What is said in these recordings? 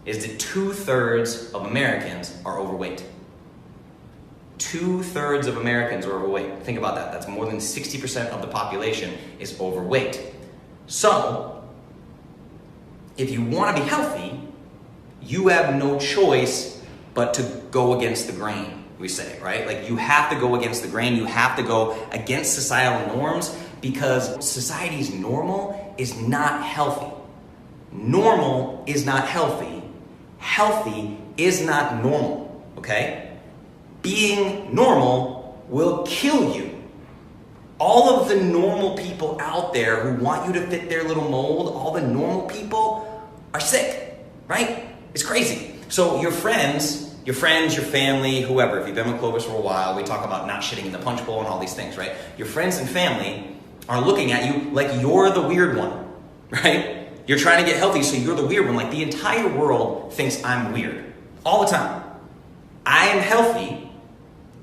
is that 2/3 of Americans are overweight. 2/3 of Americans are overweight. Think about that. That's more than 60% of the population is overweight. So, if you want to be healthy, you have no choice but to go against the grain, we say, right? Like, you have to go against the grain. You have to go against societal norms, because society's normal is not healthy. Normal is not healthy. Healthy is not normal, okay? Being normal will kill you. All of the normal people out there who want you to fit their little mold, all the normal people are sick, right? It's crazy. So your friends, your family, whoever, if you've been with Clovis for a while, we talk about not shitting in the punch bowl and all these things, right? Your friends and family are looking at you like you're the weird one, right? You're trying to get healthy, so you're the weird one. Like, the entire world thinks I'm weird all the time. I am healthy,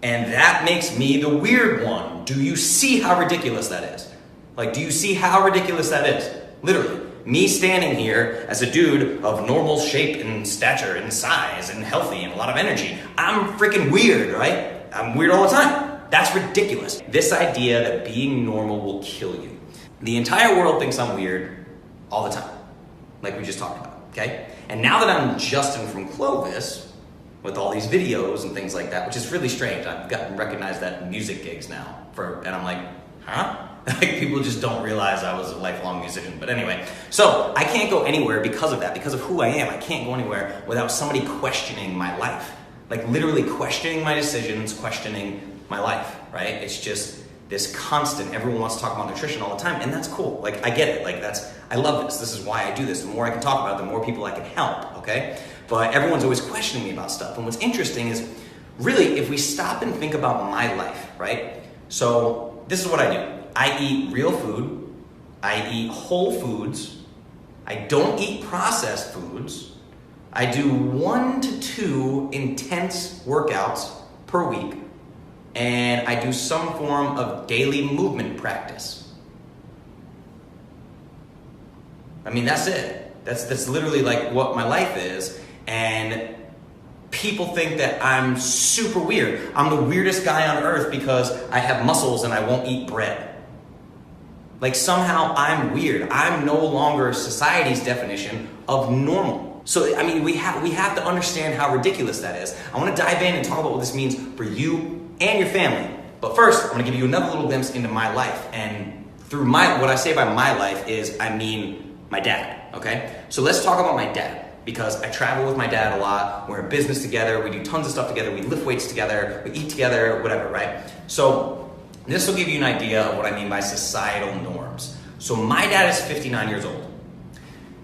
and that makes me the weird one. Do you see how ridiculous that is? Like, do you see how ridiculous that is? Literally. Me standing here as a dude of normal shape and stature and size and healthy and a lot of energy, I'm freaking weird, right? I'm weird all the time. That's ridiculous. This idea that being normal will kill you. The entire world thinks I'm weird all the time, like we just talked about, okay? And now that I'm Justin from Clovis, with all these videos and things like that, which is really strange. I've gotten recognized at music gigs now, and I'm like, huh? Like, people just don't realize I was a lifelong musician. But anyway, so I can't go anywhere because of that, because of who I am. I can't go anywhere without somebody questioning my life. Like, literally questioning my decisions, questioning my life, right? It's just this constant, everyone wants to talk about nutrition all the time, and that's cool. Like, I get it. Like, I love this. This is why I do this. The more I can talk about it, the more people I can help, okay? But everyone's always questioning me about stuff. And what's interesting is, really, if we stop and think about my life, right? So this is what I do. I eat real food. I eat whole foods. I don't eat processed foods. I do 1 to 2 intense workouts per week. And I do some form of daily movement practice. I mean, that's it. That's literally like what my life is. And people think that I'm super weird. I'm the weirdest guy on earth because I have muscles and I won't eat bread. Like, somehow I'm weird. I'm no longer society's definition of normal. So, I mean, we have to understand how ridiculous that is. I want to dive in and talk about what this means for you and your family. But first, I'm going to give you another little glimpse into my life. And through what I say by my life is, I mean my dad, okay? So let's talk about my dad. Because I travel with my dad a lot, we're in business together, we do tons of stuff together, we lift weights together, we eat together, whatever, right? So this will give you an idea of what I mean by societal norms. So my dad is 59 years old.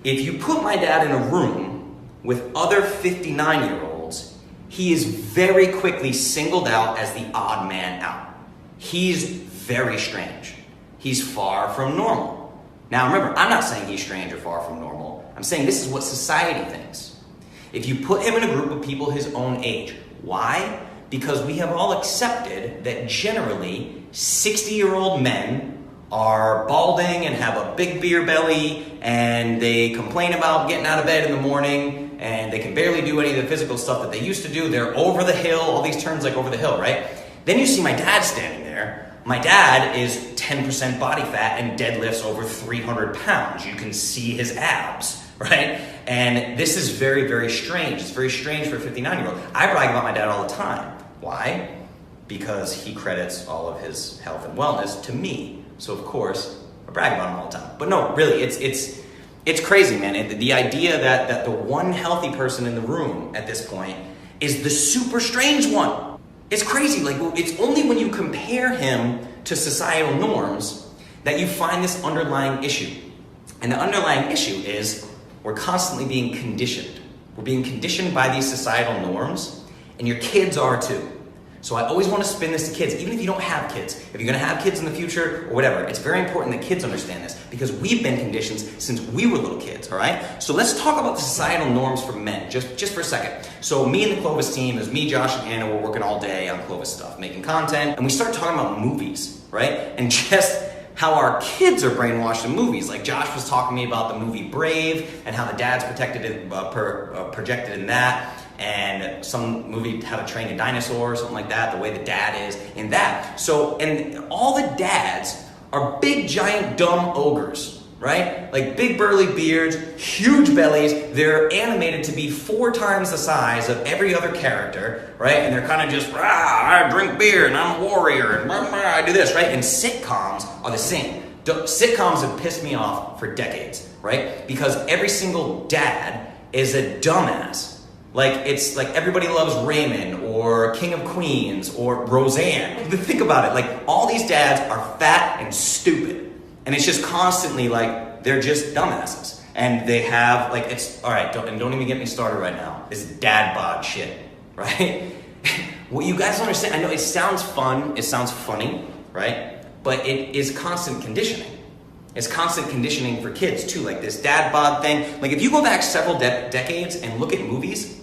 If you put my dad in a room with other 59-year-olds, he is very quickly singled out as the odd man out. He's very strange. He's far from normal. Now remember, I'm not saying he's strange or far from normal. I'm saying this is what society thinks. If you put him in a group of people his own age, why? Because we have all accepted that generally 60-year-old men are balding and have a big beer belly, and they complain about getting out of bed in the morning, and they can barely do any of the physical stuff that they used to do. They're over the hill, all these terms like over the hill, right? Then you see my dad standing there. My dad is 10% body fat and deadlifts over 300 pounds. You can see his abs, right? And this is very, very strange. It's very strange for a 59-year-old. I brag about my dad all the time. Why? Because he credits all of his health and wellness to me. So of course, I brag about him all the time. But no, really, it's crazy, man. The idea that the one healthy person in the room at this point is the super strange one. It's crazy. Like, it's only when you compare him to societal norms that you find this underlying issue. And the underlying issue is we're constantly being conditioned. We're being conditioned by these societal norms, and your kids are too. So I always want to spin this to kids, even if you don't have kids. If you're going to have kids in the future or whatever, it's very important that kids understand this because we've been conditioned since we were little kids, all right? So let's talk about the societal norms for men, just for a second. So me and the Clovis team, is me, Josh, and Anna, we're working all day on Clovis stuff, making content, and we start talking about movies, right? And just how our kids are brainwashed in movies. Like Josh was talking to me about the movie Brave and how the dad's projected in that, and some movie How to Train a Dinosaur or something like that, the way the dad is in that. So, and all the dads are big, giant, dumb ogres, right? Like big burly beards, huge bellies. They're animated to be 4 times the size of every other character, right? And they're kind of just, I drink beer and I'm a warrior and I do this, right? And sitcoms are the same. Sitcoms have pissed me off for decades, right? Because every single dad is a dumbass. Like, it's like Everybody Loves Raymond or King of Queens or Roseanne. Think about it. Like, all these dads are fat and stupid. And it's just constantly like, they're just dumbasses. And they have, like, it's, all right, don't even get me started right now. This dad-bod shit, right? What you guys don't understand, I know it sounds fun, it sounds funny, right? But it is constant conditioning. It's constant conditioning for kids too, like this dad-bod thing. Like if you go back several decades and look at movies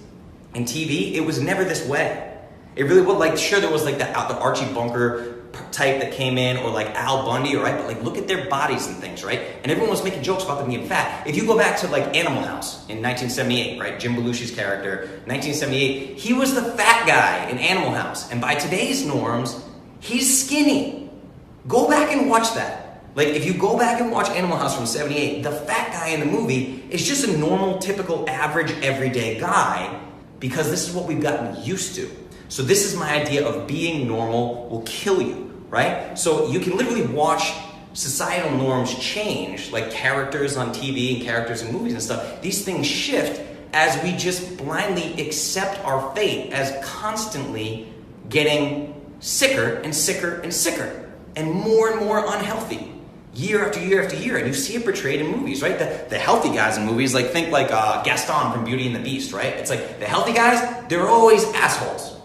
and TV, it was never this way. It really was, like, sure, there was like the Archie Bunker type that came in, or like Al Bundy, right? But like, look at their bodies and things, right? And everyone was making jokes about them being fat. If you go back to like Animal House in 1978, right? Jim Belushi's character, 1978, he was the fat guy in Animal House. And by today's norms, he's skinny. Go back and watch that. Like, if you go back and watch Animal House from 78, the fat guy in the movie is just a normal, typical, average, everyday guy, because this is what we've gotten used to. So this is my idea of being normal will kill you, right? So you can literally watch societal norms change, like characters on TV and characters in movies and stuff. These things shift as we just blindly accept our fate as constantly getting sicker and sicker and sicker and more unhealthy. Year after year after year, and you see it portrayed in movies, right? The healthy guys in movies, like think like Gaston from Beauty and the Beast, right? It's like the healthy guys, they're always assholes.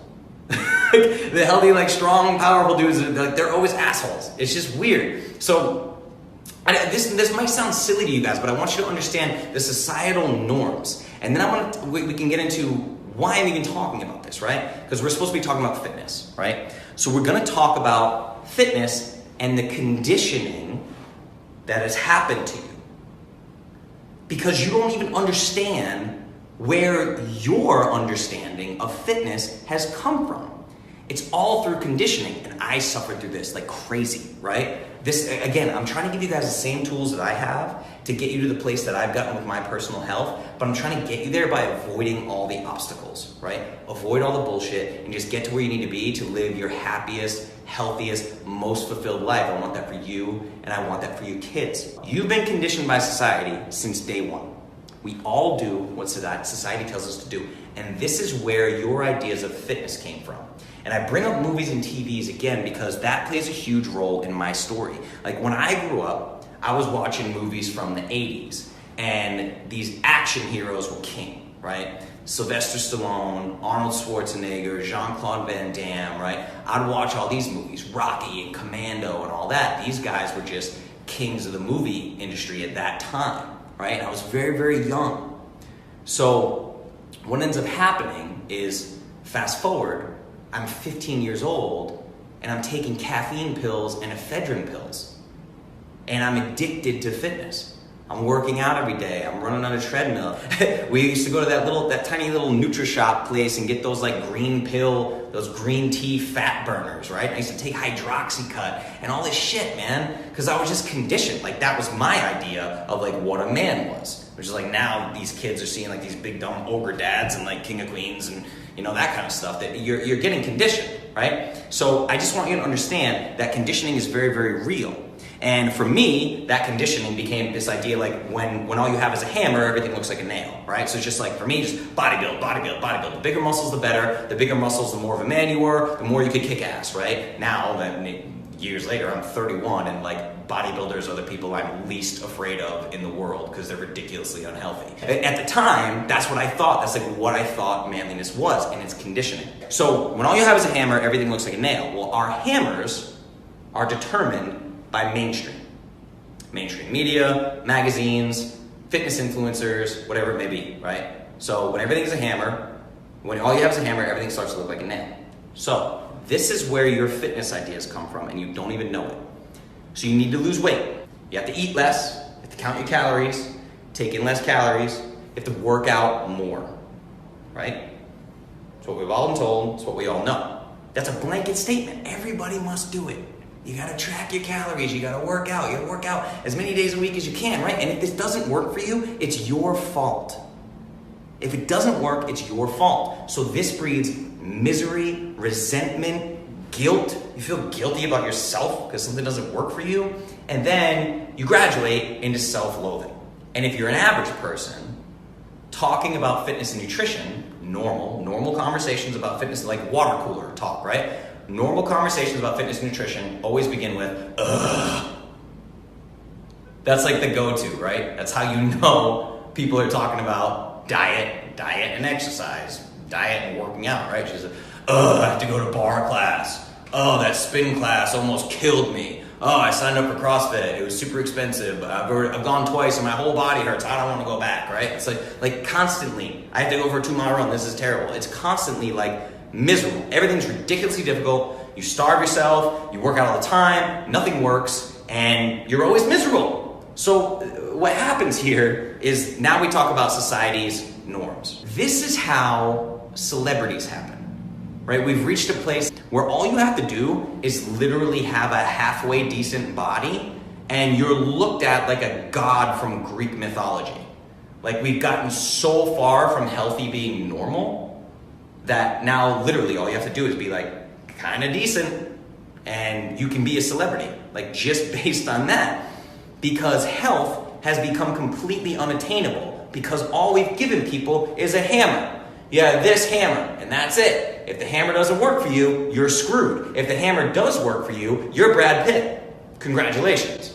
The healthy, like strong, powerful dudes, they're always assholes. It's just weird. So this might sound silly to you guys, but I want you to understand the societal norms, and then we can get into why I'm even talking about this, right? Because we're supposed to be talking about fitness, right? So we're going to talk about fitness and the conditioning that has happened to you, because you don't even understand where your understanding of fitness has come from. It's all through conditioning, and I suffered through this like crazy, right? This, again, I'm trying to give you guys the same tools that I have to get you to the place that I've gotten with my personal health, but I'm trying to get you there by avoiding all the obstacles, right? Avoid all the bullshit and just get to where you need to be to live your happiest, healthiest, most fulfilled life. I want that for you, and I want that for your kids. You've been conditioned by society since day one. We all do what society tells us to do, and this is where your ideas of fitness came from. And I bring up movies and TVs again because that plays a huge role in my story. Like when I grew up, I was watching movies from the 80s, and these action heroes were king, right? Sylvester Stallone, Arnold Schwarzenegger, Jean-Claude Van Damme, right? I'd watch all these movies, Rocky and Commando and all that. These guys were just kings of the movie industry at that time, right? I was very young. So what ends up happening is, fast forward, I'm 15 years old, and I'm taking caffeine pills and ephedrine pills. And I'm addicted to fitness. I'm working out every day. I'm running on a treadmill. We used to go to that tiny little NutriShop place and get those like those green tea fat burners, right? I used to take Hydroxycut and all this shit, man, because I was just conditioned. Like that was my idea of like what a man was. Which is like now these kids are seeing like these big dumb ogre dads and like King of Queens and that kind of stuff, that you're getting conditioned, right? So I just want you to understand that conditioning is very real. And for me, that conditioning became this idea like when all you have is a hammer, everything looks like a nail, right? So it's just like, for me, just bodybuild. The bigger muscles, the better. The bigger muscles, the more of a man you were, the more you could kick ass, right? Now, years later, I'm 31, and like bodybuilders are the people I'm least afraid of in the world because they're ridiculously unhealthy. At the time, that's what I thought. That's like what I thought manliness was, and it's conditioning. So when all you have is a hammer, everything looks like a nail. Well, our hammers are determined by mainstream media, magazines, fitness influencers, whatever it may be, right? So when everything is a hammer, when all you have is a hammer, everything starts to look like a nail. So this is where your fitness ideas come from, and you don't even know it. So you need to lose weight. You have to eat less, you have to count your calories, take in less calories, you have to work out more, right? It's what we've all been told, it's what we all know. That's a blanket statement. Everybody must do it. You gotta track your calories, you gotta work out, you gotta work out as many days a week as you can, right? And if this doesn't work for you, it's your fault. If it doesn't work, it's your fault. So this breeds misery, resentment, guilt. You feel guilty about yourself because something doesn't work for you. And then you graduate into self-loathing. And if you're an average person, talking about fitness and nutrition, normal conversations about fitness, like water cooler talk, right? Normal conversations about fitness and nutrition always begin with, ugh. That's like the go-to, right? That's how you know people are talking about diet and exercise, diet and working out, right? She's like, oh, I have to go to bar class. Oh, that spin class almost killed me. Oh, I signed up for CrossFit. It was super expensive. I've gone twice and my whole body hurts. I don't want to go back, right? It's like constantly, I have to go for a 2-mile run. This is terrible. It's constantly like miserable. Everything's ridiculously difficult. You starve yourself. You work out all the time. Nothing works. And you're always miserable. So what happens here is now we talk about society's norms. This is how celebrities happen, right? We've reached a place where all you have to do is literally have a halfway decent body and you're looked at like a god from Greek mythology. Like we've gotten so far from healthy being normal that now literally all you have to do is be like kind of decent and you can be a celebrity, like just based on that. Because health has become completely unattainable because all we've given people is a hammer. You have this hammer and that's it. If the hammer doesn't work for you, you're screwed. If the hammer does work for you, you're Brad Pitt. Congratulations.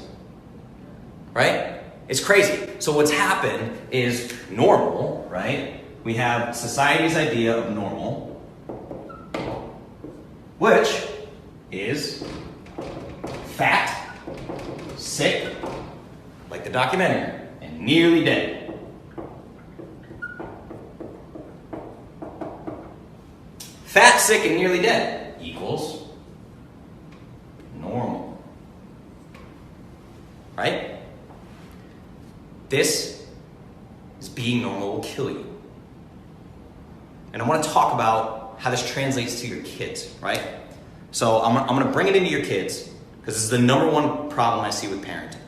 Right? It's crazy. So what's happened is normal, right? We have society's idea of normal, which is fat, sick, like the documentary, and nearly dead. Fat, sick, and nearly dead equals normal. Right? This is being normal will kill you. And I want to talk about how this translates to your kids, right? So I'm going to bring it into your kids because this is the number one problem I see with parenting.